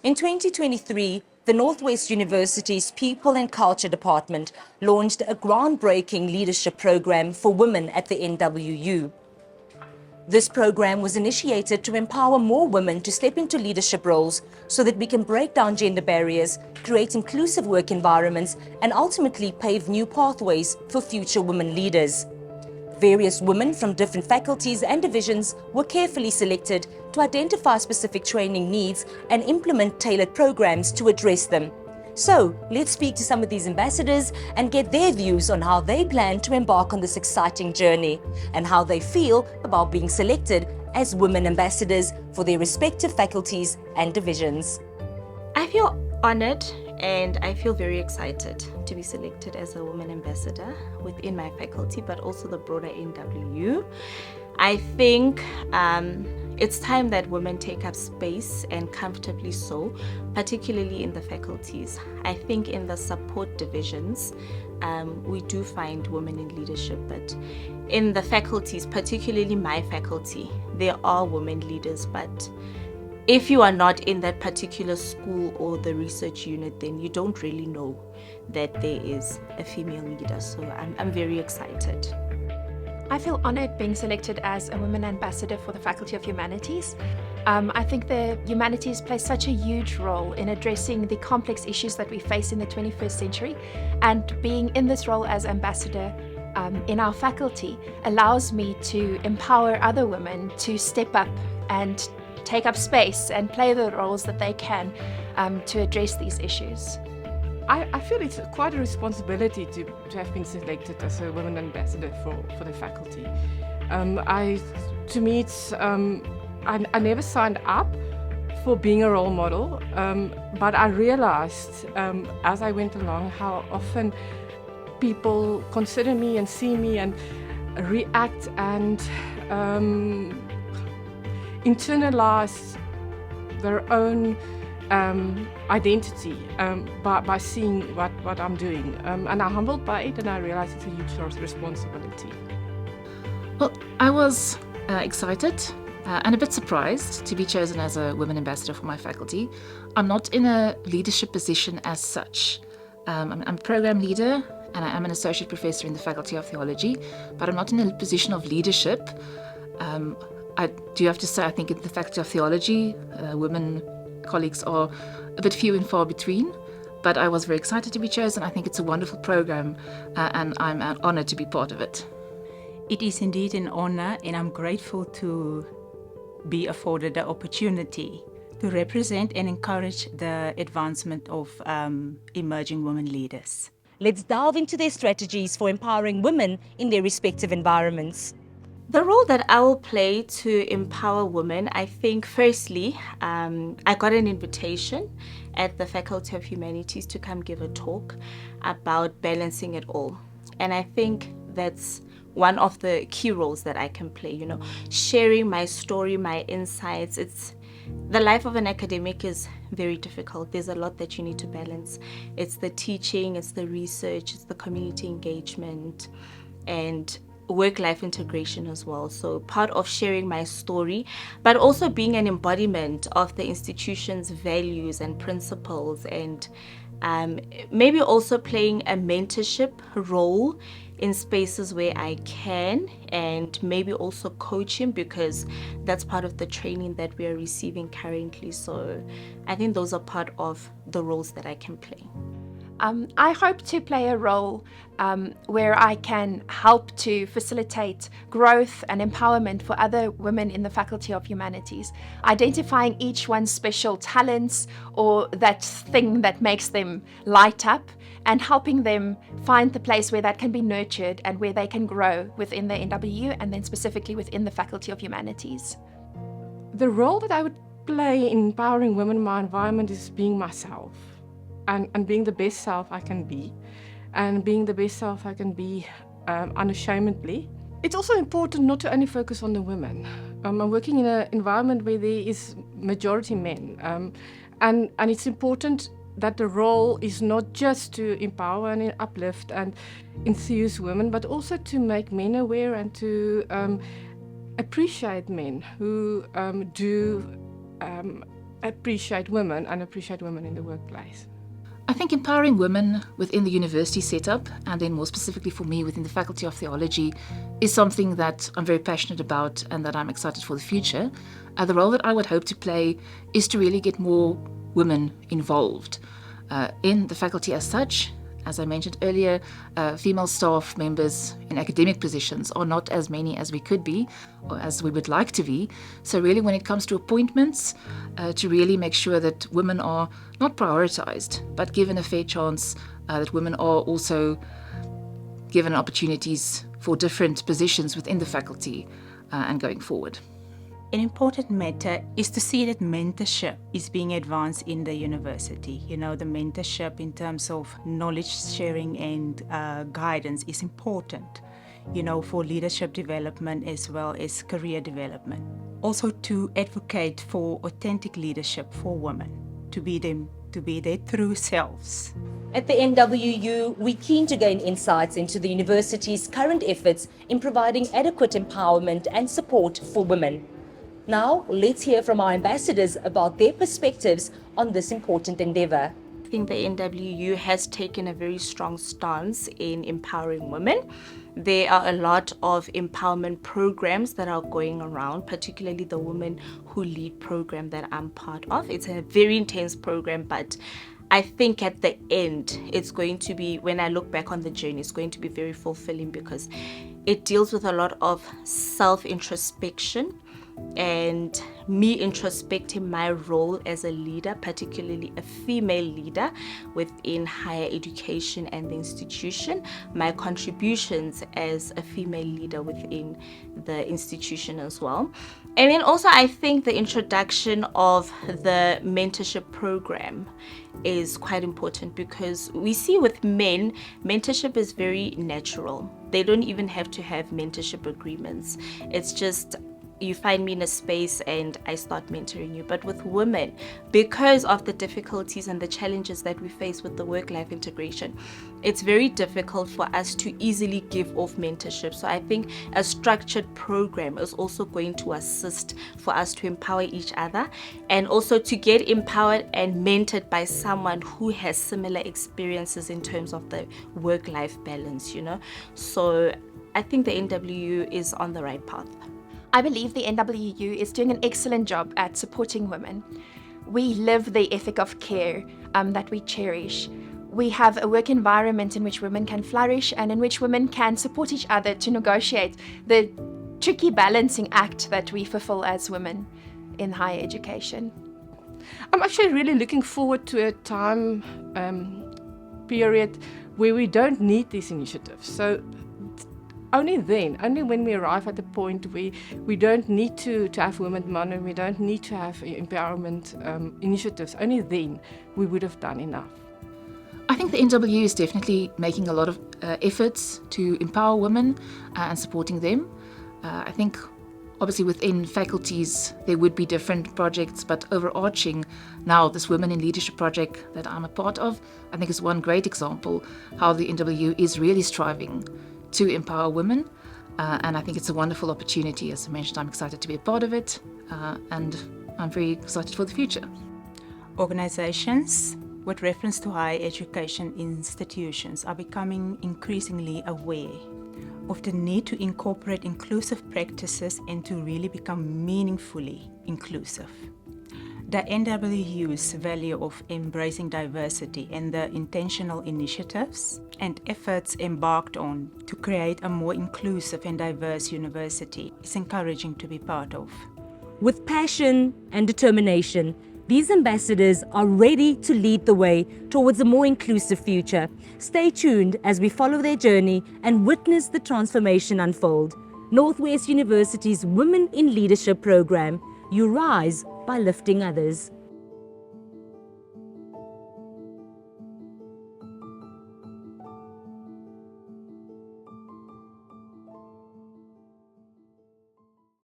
In 2023, the Northwest-University's People and Culture Department launched a groundbreaking leadership program for women at the NWU. This program was initiated to empower more women to step into leadership roles so that we can break down gender barriers, create inclusive work environments, and ultimately pave new pathways for future women leaders. Various women from different faculties and divisions were carefully selected to identify specific training needs and implement tailored programs to address them. So, let's speak to some of these ambassadors and get their views on how they plan to embark on this exciting journey and how they feel about being selected as women ambassadors for their respective faculties and divisions. I feel honored and I feel very excited to be selected as a woman ambassador within my faculty, but also the broader NWU. I think it's time that women take up space, and comfortably so, particularly in the faculties. I think in the support divisions, we do find women in leadership, but in the faculties, particularly my faculty, there are women leaders, but if you are not in that particular school or the research unit, then you don't really know that there is a female leader. So I'm very excited. I feel honored being selected as a women ambassador for the Faculty of Humanities. I think the humanities play such a huge role in addressing the complex issues that we face in the 21st century, and being in this role as ambassador in our faculty allows me to empower other women to step up and take up space and play the roles that they can to address these issues. I feel it's quite a responsibility to have been selected as a women ambassador for the faculty. To me, it's I never signed up for being a role model, but I realized as I went along how often people consider me and see me and react and internalize their own identity by seeing what I'm doing. And I'm humbled by it, and I realize it's a huge responsibility. Well, I was excited and a bit surprised to be chosen as a women ambassador for my faculty. I'm not in a leadership position as such. I'm a program leader and I am an associate professor in the Faculty of Theology, but I'm not in a position of leadership. I do have to say, I think in the Faculty of Theology, women colleagues are a bit few and far between, but I was very excited to be chosen. I think it's a wonderful program and I'm honored to be part of it. It is indeed an honor, and I'm grateful to be afforded the opportunity to represent and encourage the advancement of emerging women leaders. Let's delve into their strategies for empowering women in their respective environments. The role that I will play to empower women, I think firstly, I got an invitation at the Faculty of Humanities to come give a talk about balancing it all. And I think that's one of the key roles that I can play, sharing my story, my insights. The life of an academic is very difficult. There's a lot that you need to balance. It's the teaching, it's the research, it's the community engagement, and work-life integration as well. So part of sharing my story, but also being an embodiment of the institution's values and principles, and maybe also playing a mentorship role in spaces where I can, and maybe also coaching, because that's part of the training that we are receiving currently. So I think those are part of the roles that I can play. I hope to play a role where I can help to facilitate growth and empowerment for other women in the Faculty of Humanities, identifying each one's special talents or that thing that makes them light up, and helping them find the place where that can be nurtured and where they can grow within the NWU, and then specifically within the Faculty of Humanities. The role that I would play in empowering women in my environment is being myself. And being the best self I can be, and being the best self I can be unashamedly. It's also important not to only focus on the women. I'm working in an environment where there is majority men, and it's important that the role is not just to empower and uplift and enthuse women, but also to make men aware and to appreciate men who do appreciate women and appreciate women in the workplace. I think empowering women within the university setup, and then more specifically for me within the Faculty of Theology, is something that I'm very passionate about and that I'm excited for the future. The role that I would hope to play is to really get more women involved in the faculty as such. As I mentioned earlier, female staff members in academic positions are not as many as we could be or as we would like to be. So really when it comes to appointments, to really make sure that women are not prioritized, but given a fair chance, that women are also given opportunities for different positions within the faculty and going forward. An important matter is to see that mentorship is being advanced in the university. You know, the mentorship in terms of knowledge sharing and guidance is important, you know, for leadership development as well as career development. Also to advocate for authentic leadership for women, to be their true selves. At the NWU, we're keen to gain insights into the university's current efforts in providing adequate empowerment and support for women. Now, let's hear from our ambassadors about their perspectives on this important endeavour. I think the NWU has taken a very strong stance in empowering women. There are a lot of empowerment programs that are going around, particularly the Women Who Lead program that I'm part of. It's a very intense program, but I think at the end, it's going to be, when I look back on the journey, it's going to be very fulfilling because it deals with a lot of self-introspection and me introspecting my role as a leader, particularly a female leader within higher education and the institution, my contributions as a female leader within the institution as well. And then also I think the introduction of the mentorship program is quite important because we see with men, mentorship is very natural. They don't even have to have mentorship agreements. It's just you find me in a space and I start mentoring you. But with women, because of the difficulties and the challenges that we face with the work-life integration, it's very difficult for us to easily give off mentorship. So I think a structured program is also going to assist for us to empower each other and also to get empowered and mentored by someone who has similar experiences in terms of the work-life balance, you know. So I think the NWU is on the right path. I believe the NWU is doing an excellent job at supporting women. We live the ethic of care that we cherish. We have a work environment in which women can flourish and in which women can support each other to negotiate the tricky balancing act that we fulfill as women in higher education. I'm actually really looking forward to a time period where we don't need these initiatives. So only when we arrive at the point where we don't need to have women money, we don't need to have empowerment initiatives, only then we would have done enough. I think the NWU is definitely making a lot of efforts to empower women and supporting them. I think obviously within faculties there would be different projects, but overarching now this Women in Leadership project that I'm a part of, I think is one great example how the NWU is really striving to empower women, and I think it's a wonderful opportunity. As I mentioned, I'm excited to be a part of it, and I'm very excited for the future. Organizations with reference to higher education institutions are becoming increasingly aware of the need to incorporate inclusive practices and to really become meaningfully inclusive. The NWU's value of embracing diversity and the intentional initiatives and efforts embarked on to create a more inclusive and diverse university is encouraging to be part of. With passion and determination, these ambassadors are ready to lead the way towards a more inclusive future. Stay tuned as we follow their journey and witness the transformation unfold. Northwest University's Women in Leadership program. You rise by lifting others.